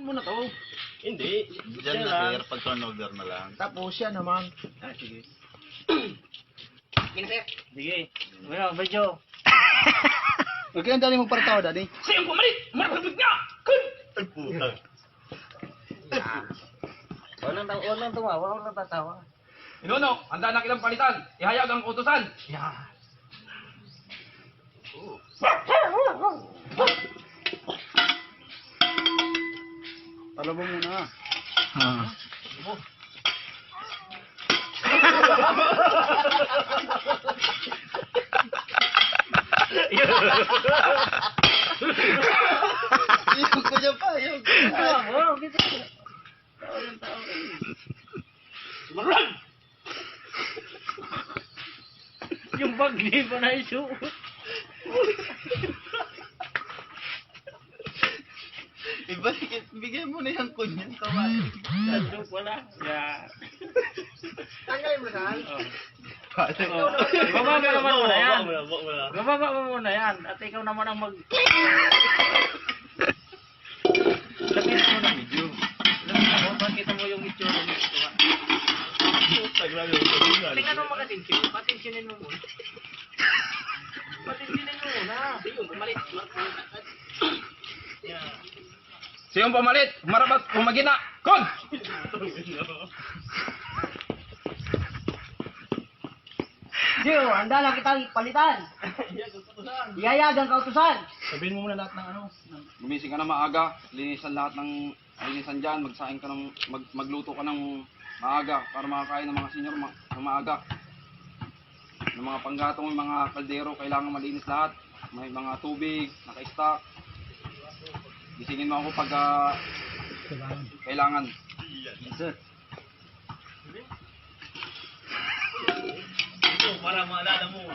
mo na to. Hindi. Diyan na, sir. Pag turnover na lang. Tapos siya naman. Ah, sige. Sige. Well, medyo. Huwag kayong dali magparatawa, daddy. Sa'yo pumalit! Marapagod nga! Kun! Ay, puta. Walang tumawa, walang tatawa. Inuno, handa na kilang palitan. Ihayag ang utusan. Yeah. Talabong mo na. Yung ko dyan pa, yung. Yung bag di pa na isuot. Bigyan mo na yung kunyan, kawain. Nandun pala. Yeah. Tanggalin mo na. Bababa naman muna yan. Bababa mo muna yan. At ikaw naman ang mag... Lagyan mo ng video. Lagyan mo, pakita mo yung itsura mo. Tingnan mo makatinsin. Patinsinin mo muna. Patinsinin mo muna. Ayun, pumalit. Yeah. Siyong pumalit! Marapat pumagina! Kun! Diyo, handa na kitang palitan. Iyayag ang kautusan. Sabihin mo muna lahat ng ano. Gumising ka na maaga. Linisan lahat ng... Linisan dyan. Magsaing ka ng... magluto ka ng maaga. Para makakain ng mga senior ng maaga. Ng mga panggatong, yung mga kaldero. Kailangan malinis lahat. May mga tubig. Naka-stock. Gisingin mo ako pag... kailangan. Sir. Para maalala mo.